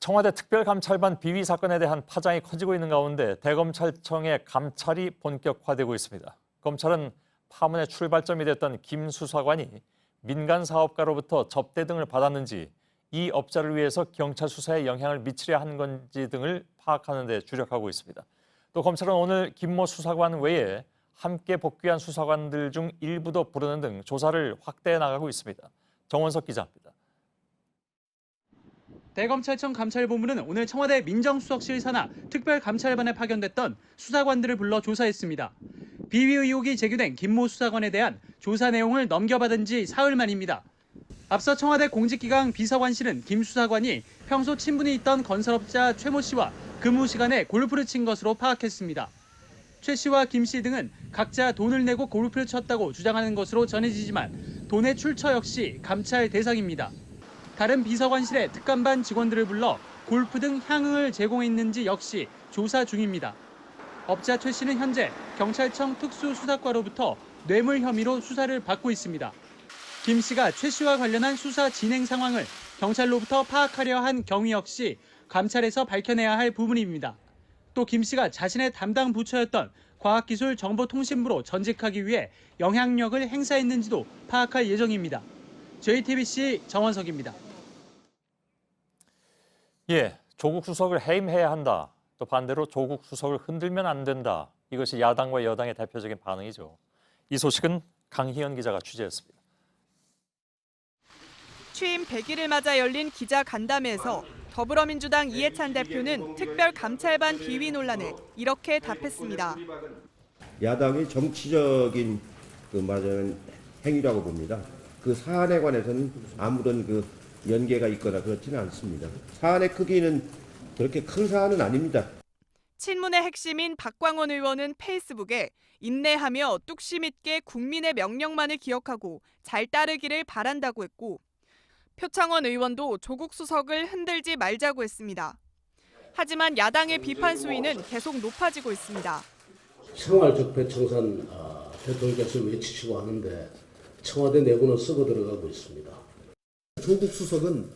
청와대 특별감찰반 비위 사건에 대한 파장이 커지고 있는 가운데 대검찰청의 감찰이 본격화되고 있습니다. 검찰은 파문의 출발점이 됐던 김 수사관이 민간 사업가로부터 접대 등을 받았는지, 이 업자를 위해서 경찰 수사에 영향을 미치려 한 건지 등을 파악하는 데 주력하고 있습니다. 또 검찰은 오늘 김모 수사관 외에 함께 복귀한 수사관들 중 일부도 부르는 등 조사를 확대해 나가고 있습니다. 정원석 기자입니다. 대검찰청 감찰본부는 오늘 청와대 민정수석실 산하 특별감찰반에 파견됐던 수사관들을 불러 조사했습니다. 비위 의혹이 제기된 김모 수사관에 대한 조사 내용을 넘겨받은 지 사흘 만입니다. 앞서 청와대 공직기강 비서관실은 김 수사관이 평소 친분이 있던 건설업자 최모 씨와 근무 시간에 골프를 친 것으로 파악했습니다. 최 씨와 김 씨 등은 각자 돈을 내고 골프를 쳤다고 주장하는 것으로 전해지지만 돈의 출처 역시 감찰 대상입니다. 다른 비서관실의 특감반 직원들을 불러 골프 등 향응을 제공했는지 역시 조사 중입니다. 업자 최 씨는 현재 경찰청 특수수사과로부터 뇌물 혐의로 수사를 받고 있습니다. 김 씨가 최 씨와 관련한 수사 진행 상황을 경찰로부터 파악하려 한 경위 역시 감찰에서 밝혀내야 할 부분입니다. 또 김 씨가 자신의 담당 부처였던 과학기술정보통신부로 전직하기 위해 영향력을 행사했는지도 파악할 예정입니다. JTBC 정원석입니다. 조국 수석을 해임해야 한다. 또 반대로 조국 수석을 흔들면 안 된다. 이것이 야당과 여당의 대표적인 반응이죠. 이 소식은 강희연 기자가 취재했습니다. 취임 100일을 맞아 열린 기자 간담회에서 더불어민주당 이해찬 대표는 특별감찰반 비위 논란에 이렇게 답했습니다. 야당의 정치적인 행위라고 봅니다. 그 사안에 관해서는 아무런 연계가 있거나 그렇지는 않습니다. 사안의 크기는 그렇게 큰 사안은 아닙니다. 친문의 핵심인 박광원 의원은 페이스북에 인내하며 뚝심 있게 국민의 명령만을 기억하고 잘 따르기를 바란다고 했고, 표창원 의원도 조국 수석을 흔들지 말자고 했습니다. 하지만 야당의 비판 수위는 계속 높아지고 있습니다. 생활적폐청산 대통령께서 외치시고 하는데 청와대 내부는 썩어 들어가고 있습니다. 조국 수석은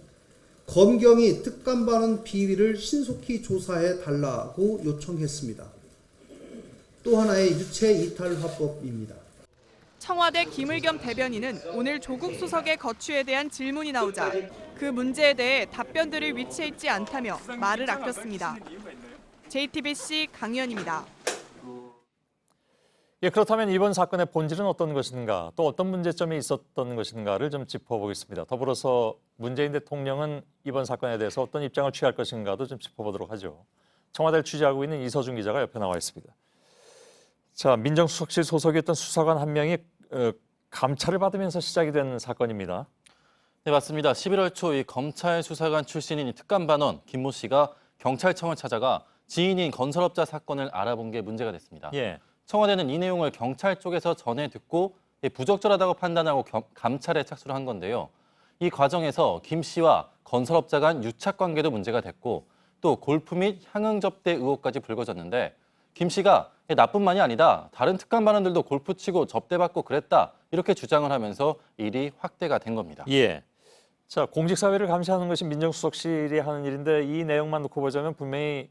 검경이 특감반원 비위를 신속히 조사해 달라고 요청했습니다. 또 하나의 유체 이탈 화법입니다. 청와대 김의겸 대변인은 오늘 조국 수석의 거취에 대한 질문이 나오자 그 문제에 대해 답변들을 위치해 있지 않다며 말을 아꼈습니다. JTBC 강희연입니다. 그렇다면 이번 사건의 본질은 어떤 것인가, 또 어떤 문제점이 있었던 것인가를 좀 짚어보겠습니다. 더불어서 문재인 대통령은 이번 사건에 대해서 어떤 입장을 취할 것인가도 좀 짚어보도록 하죠. 청와대를 취재하고 있는 이서준 기자가 옆에 나와 있습니다. 자, 민정수석실 소속이었던 수사관 한 명이 감찰을 받으면서 시작이 된 사건입니다. 네, 맞습니다. 11월 초 이 검찰 수사관 출신인 특감반원 김모 씨가 경찰청을 찾아가 지인인 건설업자 사건을 알아본 게 문제가 됐습니다. 청와대는 이 내용을 경찰 쪽에서 전해 듣고 부적절하다고 판단하고 감찰에 착수를 한 건데요. 이 과정에서 김 씨와 건설업자 간 유착 관계도 문제가 됐고, 또 골프 및 향응 접대 의혹까지 불거졌는데, 김 씨가 나뿐만이 아니다, 다른 특감반원들도 골프 치고 접대받고 그랬다, 이렇게 주장을 하면서 일이 확대가 된 겁니다. 자, 공직사회를 감시하는 것이 민정수석실이 하는 일인데, 이 내용만 놓고 보자면 분명히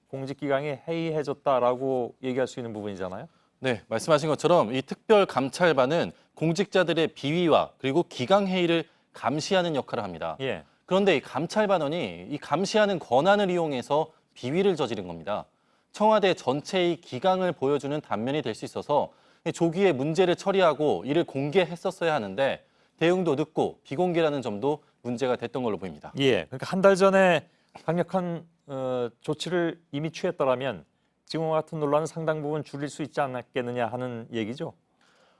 공직기강이 해이해졌다라고 얘기할 수 있는 부분이잖아요. 네, 말씀하신 것처럼 이 특별감찰반은 공직자들의 비위와 그리고 기강회의를 감시하는 역할을 합니다. 그런데 이 감찰반원이 이 감시하는 권한을 이용해서 비위를 저지른 겁니다. 청와대 전체의 기강을 보여주는 단면이 될 수 있어서 조기에 문제를 처리하고 이를 공개했었어야 하는데 대응도 늦고 비공개라는 점도 문제가 됐던 걸로 보입니다. 그러니까 한 달 전에 강력한 조치를 이미 취했더라면 지금과 같은 논란은 상당 부분 줄일 수 있지 않았겠느냐 하는 얘기죠.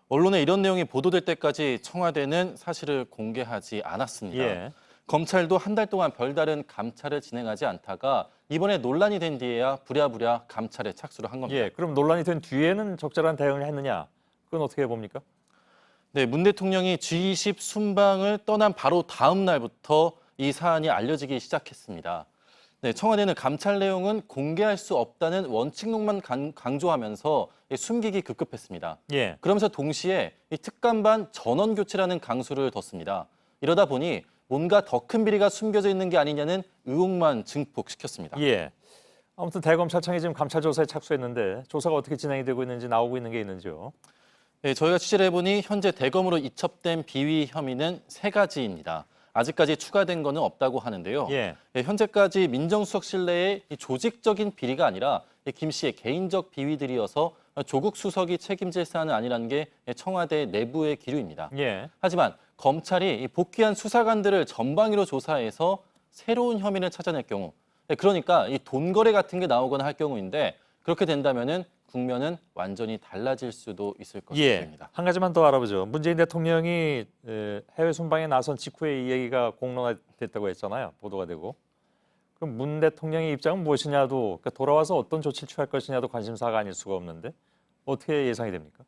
언론에 이런 내용이 보도될 때까지 청와대는 사실을 공개하지 않았습니다. 검찰도 한 달 동안 별다른 감찰을 진행하지 않다가 이번에 논란이 된 뒤에야 부랴부랴 감찰에 착수를 한 겁니다. 그럼 논란이 된 뒤에는 적절한 대응을 했느냐? 그건 어떻게 봅니까? 네, 문 대통령이 G20 순방을 떠난 바로 다음 날부터 이 사안이 알려지기 시작했습니다. 네, 청와대는 감찰 내용은 공개할 수 없다는 원칙론만 강조하면서 숨기기 급급했습니다. 그러면서 동시에 이 특감반 전원 교체라는 강수를 뒀습니다. 이러다 보니 뭔가 더 큰 비리가 숨겨져 있는 게 아니냐는 의혹만 증폭시켰습니다. 예. 아무튼 대검찰청이 지금 감찰 조사에 착수했는데 조사가 어떻게 진행이 되고 있는지 나오고 있는 게 있는지요? 네, 저희가 취재를 해보니 현재 대검으로 이첩된 비위 혐의는 3가지입니다. 아직까지 추가된 거는 없다고 하는데요. 예. 현재까지 민정수석실 내에 조직적인 비리가 아니라 김 씨의 개인적 비위들이어서 조국 수석이 책임질 사안은 아니라는 게 청와대 내부의 기류입니다. 예. 하지만 검찰이 복귀한 수사관들을 전방위로 조사해서 새로운 혐의를 찾아낼 경우, 그러니까 이 돈거래 같은 게 나오거나 할 경우인데 그렇게 된다면은 국면은 완전히 달라질 수도 있을 것입니다. 한 가지만 더 알아보죠. 문재인 대통령이 해외 순방에 나선 직후에 이 얘기가 공론화됐다고 했잖아요. 보도가 되고. 그럼 문 대통령의 입장은 무엇이냐도, 그러니까 돌아와서 어떤 조치를 취할 것이냐도 관심사가 아닐 수가 없는데 어떻게 예상이 됩니까?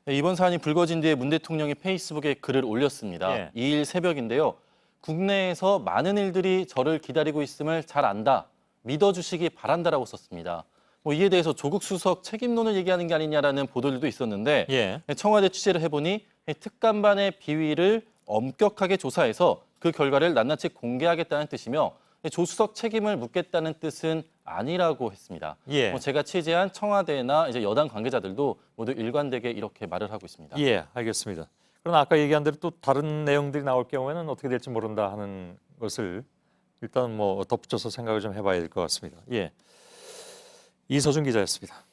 이번 사안이 불거진 뒤에 문 대통령이 페이스북에 글을 올렸습니다. 예. 2일 새벽인데요. 국내에서 많은 일들이 저를 기다리고 있음을 잘 안다. 믿어주시기 바란다라고 썼습니다. 이에 대해서 조국 수석 책임론을 얘기하는 게 아니냐라는 보도들도 있었는데 예. 청와대 취재를 해보니 특감반의 비위를 엄격하게 조사해서 그 결과를 낱낱이 공개하겠다는 뜻이며 조 수석 책임을 묻겠다는 뜻은 아니라고 했습니다. 예. 제가 취재한 청와대나 이제 여당 관계자들도 모두 일관되게 이렇게 말을 하고 있습니다. 예, 알겠습니다. 그러나 아까 얘기한 대로 또 다른 내용들이 나올 경우에는 어떻게 될지 모른다 하는 것을 일단 덧붙여서 생각을 좀 해봐야 될 것 같습니다. 예. 이서준 기자였습니다.